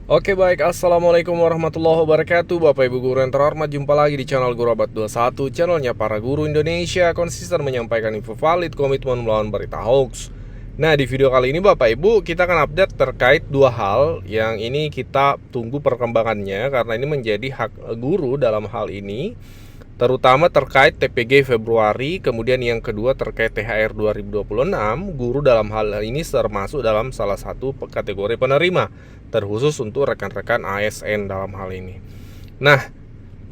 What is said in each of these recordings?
Oke baik, Assalamualaikum warahmatullahi wabarakatuh. Bapak Ibu Guru yang terhormat, jumpa lagi di channel Guru Abad 21, channelnya para guru Indonesia konsisten menyampaikan info valid, komitmen melawan berita hoax. Nah, di video kali ini Bapak Ibu, kita akan update terkait dua hal yang ini kita tunggu perkembangannya, karena ini menjadi hak guru dalam hal ini, terutama terkait TPG Februari. Kemudian yang kedua terkait THR 2026. Guru dalam hal ini termasuk dalam salah satu kategori penerima, terkhusus untuk rekan-rekan ASN dalam hal ini. Nah,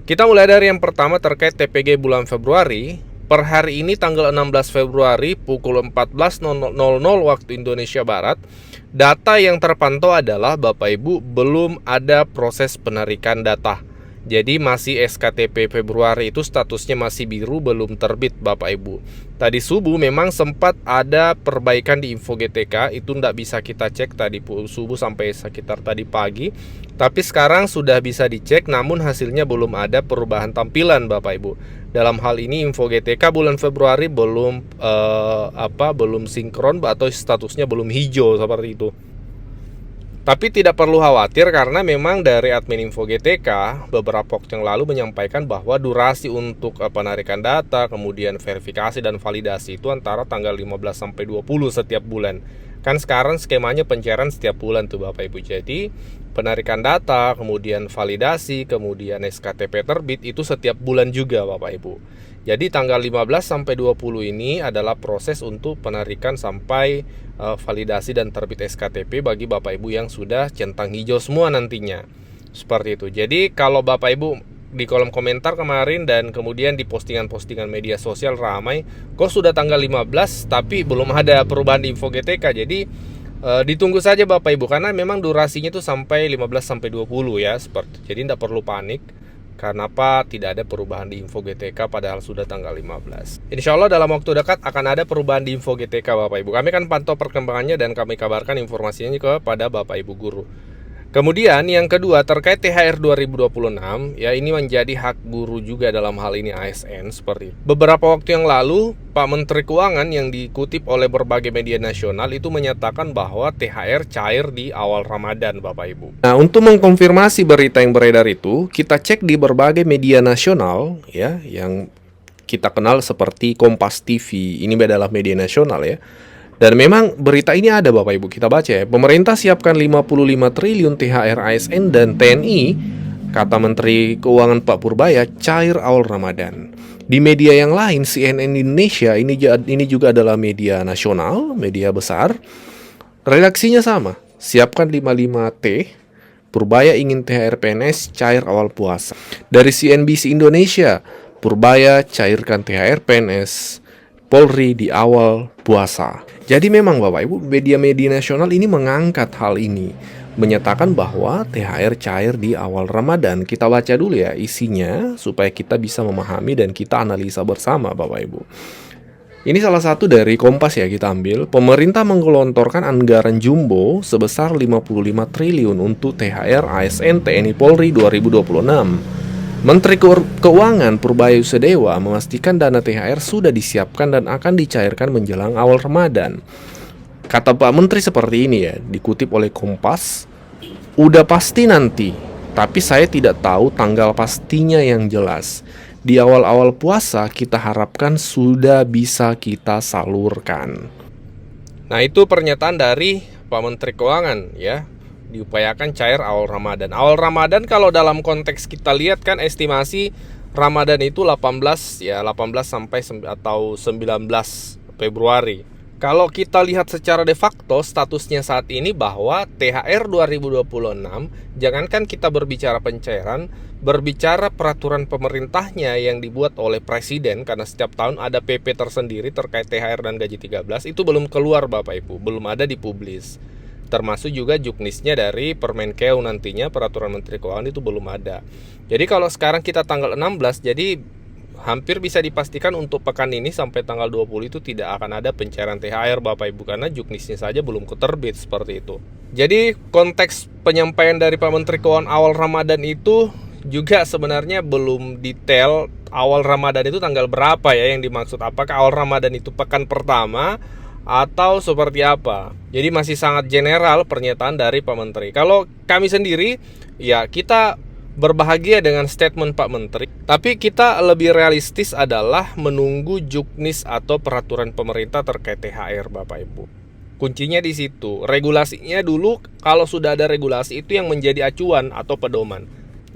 kita mulai dari yang pertama terkait TPG bulan Februari. Per hari ini tanggal 16 Februari pukul 14.00 waktu Indonesia Barat, data yang terpantau adalah Bapak Ibu belum ada proses penarikan data. Jadi masih SKTP Februari itu statusnya masih biru, belum terbit Bapak Ibu. Tadi subuh memang sempat ada perbaikan di info GTK, itu tidak bisa kita cek tadi subuh sampai sekitar tadi pagi. Tapi sekarang sudah bisa dicek, namun hasilnya belum ada perubahan tampilan Bapak Ibu. Dalam hal ini info GTK bulan Februari belum belum sinkron atau statusnya belum hijau seperti itu. Tapi tidak perlu khawatir karena memang dari admin info GTK beberapa waktu yang lalu menyampaikan bahwa durasi untuk penarikan data, kemudian verifikasi dan validasi itu antara tanggal 15 sampai 20 setiap bulan. Kan sekarang skemanya pencairan setiap bulan tuh Bapak Ibu. Jadi penarikan data, kemudian validasi, kemudian SKTP terbit itu setiap bulan juga Bapak Ibu. Jadi tanggal 15 sampai 20 ini adalah proses untuk penarikan sampai validasi dan terbit SKTP bagi Bapak Ibu yang sudah centang hijau semua nantinya. Seperti itu. Jadi kalau Bapak Ibu di kolom komentar kemarin dan kemudian di postingan-postingan media sosial ramai, kok sudah tanggal 15 tapi belum ada perubahan di info GTK. Jadi ditunggu saja Bapak Ibu karena memang durasinya itu sampai 15 sampai 20 ya, seperti. Jadi tidak perlu panik. Karena apa? Tidak ada perubahan di info GTK padahal sudah tanggal 15. Insya Allah dalam waktu dekat akan ada perubahan di info GTK Bapak Ibu. Kami akan pantau perkembangannya dan kami kabarkan informasinya kepada Bapak Ibu Guru. Kemudian yang kedua terkait THR 2026, ya ini menjadi hak guru juga dalam hal ini ASN seperti itu. Beberapa waktu yang lalu Pak Menteri Keuangan yang dikutip oleh berbagai media nasional itu menyatakan bahwa THR cair di awal Ramadan Bapak Ibu. Nah, untuk mengkonfirmasi berita yang beredar itu, kita cek di berbagai media nasional ya yang kita kenal seperti Kompas TV. Ini adalah media nasional ya. Dan memang berita ini ada Bapak Ibu, kita baca ya. Pemerintah siapkan 55 triliun THR ASN dan TNI, kata Menteri Keuangan Pak Purbaya, cair awal Ramadan. Di media yang lain, CNN Indonesia, ini juga adalah media nasional, media besar. Redaksinya sama, siapkan 55T, Purbaya ingin THR PNS cair awal puasa. Dari CNBC Indonesia, Purbaya cairkan THR PNS Polri di awal puasa. Jadi memang Bapak Ibu, media-media nasional ini mengangkat hal ini, menyatakan bahwa THR cair di awal Ramadan. Kita baca dulu ya isinya supaya kita bisa memahami dan kita analisa bersama Bapak Ibu. Ini salah satu dari Kompas ya kita ambil. Pemerintah menggelontorkan anggaran jumbo sebesar 55 triliun untuk THR ASN TNI Polri 2026. Menteri Keuangan Purbaya Yusedewa memastikan dana THR sudah disiapkan dan akan dicairkan menjelang awal Ramadan. Kata Pak Menteri seperti ini ya, dikutip oleh Kompas, udah pasti nanti, tapi saya tidak tahu tanggal pastinya yang jelas. Di awal-awal puasa kita harapkan sudah bisa kita salurkan. Nah itu pernyataan dari Pak Menteri Keuangan ya. Diupayakan cair awal Ramadan. Awal Ramadan kalau dalam konteks kita lihat kan estimasi Ramadan itu 18 sampai atau 19 Februari. Kalau kita lihat secara de facto statusnya saat ini bahwa THR 2026, jangankan kita berbicara pencairan, berbicara peraturan pemerintahnya yang dibuat oleh Presiden, karena setiap tahun ada PP tersendiri terkait THR dan gaji 13, itu belum keluar Bapak Ibu, belum ada dipublis. Termasuk juga juknisnya dari Permenkeu nantinya, peraturan Menteri Keuangan itu belum ada. Jadi kalau sekarang kita tanggal 16, jadi hampir bisa dipastikan untuk pekan ini sampai tanggal 20 itu tidak akan ada pencairan THR Bapak Ibu, karena juknisnya saja belum terbit seperti itu. Jadi konteks penyampaian dari Pak Menteri Keuangan awal Ramadan itu juga sebenarnya belum detail awal Ramadan itu tanggal berapa ya yang dimaksud. Apakah awal Ramadan itu pekan pertama atau seperti apa? Jadi masih sangat general pernyataan dari Pak Menteri. Kalau kami sendiri, ya kita berbahagia dengan statement Pak Menteri, tapi kita lebih realistis adalah menunggu juknis atau peraturan pemerintah terkait THR, Bapak Ibu. Kuncinya di situ. Regulasinya dulu, kalau sudah ada regulasi itu yang menjadi acuan atau pedoman.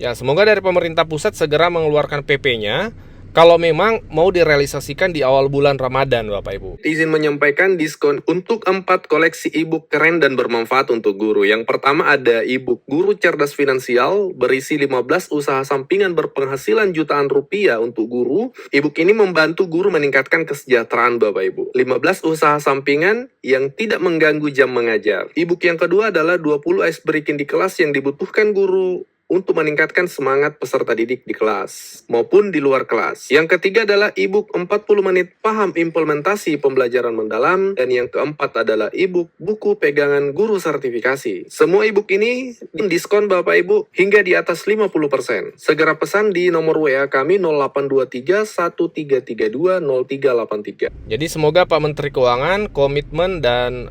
Ya, semoga dari pemerintah pusat segera mengeluarkan PP-nya kalau memang mau direalisasikan di awal bulan Ramadan, Bapak Ibu. Izin menyampaikan diskon untuk 4 koleksi e-book keren dan bermanfaat untuk guru. Yang pertama ada e-book Guru Cerdas Finansial berisi 15 usaha sampingan berpenghasilan jutaan rupiah untuk guru. E-book ini membantu guru meningkatkan kesejahteraan, Bapak Ibu. 15 usaha sampingan yang tidak mengganggu jam mengajar. E-book yang kedua adalah 20 ice breaking di kelas yang dibutuhkan guru untuk meningkatkan semangat peserta didik di kelas maupun di luar kelas. Yang ketiga adalah e-book 40 menit paham implementasi pembelajaran mendalam. Dan yang keempat adalah e-book buku pegangan guru sertifikasi. Semua e-book ini diskon Bapak Ibu hingga di atas 50%. Segera pesan di nomor WA kami 0823 1332 0383. Jadi semoga Pak Menteri Keuangan komitmen dan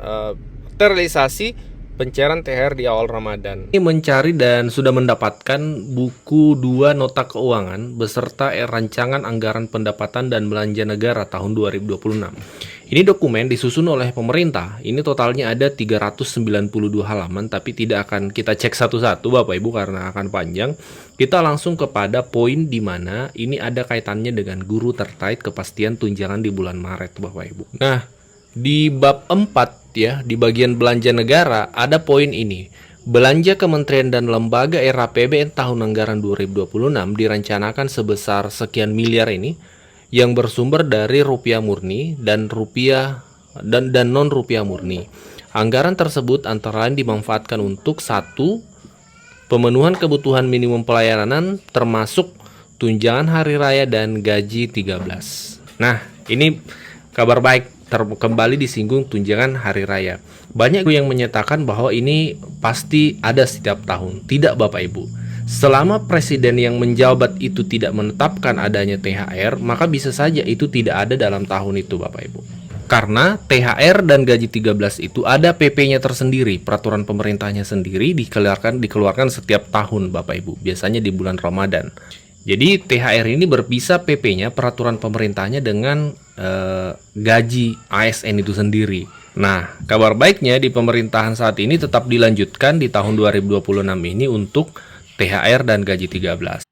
terrealisasi pencairan THR di awal Ramadan. Ini mencari dan sudah mendapatkan buku 2 nota keuangan beserta rancangan anggaran pendapatan dan belanja negara tahun 2026. Ini dokumen disusun oleh pemerintah. Ini totalnya ada 392 halaman, tapi tidak akan kita cek satu-satu Bapak Ibu karena akan panjang. Kita langsung kepada poin di mana ini ada kaitannya dengan guru terkait kepastian tunjangan di bulan Maret Bapak Ibu. Nah, di bab 4 ya, di bagian belanja negara ada poin ini. Belanja kementerian dan lembaga era APBN tahun anggaran 2026 direncanakan sebesar sekian miliar ini yang bersumber dari rupiah murni dan non rupiah murni. Anggaran tersebut antara lain dimanfaatkan untuk 1. Pemenuhan kebutuhan minimum pelayanan termasuk tunjangan hari raya dan gaji 13. Nah, ini kabar baik. Kembali disinggung tunjangan hari raya. Banyak yang menyatakan bahwa ini pasti ada setiap tahun. Tidak Bapak Ibu. Selama presiden yang menjabat itu tidak menetapkan adanya THR, maka bisa saja itu tidak ada dalam tahun itu Bapak Ibu. Karena THR dan gaji 13 itu ada PP-nya tersendiri, peraturan pemerintahnya sendiri dikeluarkan setiap tahun Bapak Ibu. Biasanya di bulan Ramadan. Jadi THR ini berpisah PP-nya, peraturan pemerintahnya dengan gaji ASN itu sendiri. Nah, kabar baiknya di pemerintahan saat ini tetap dilanjutkan di tahun 2026 ini untuk THR dan gaji 13.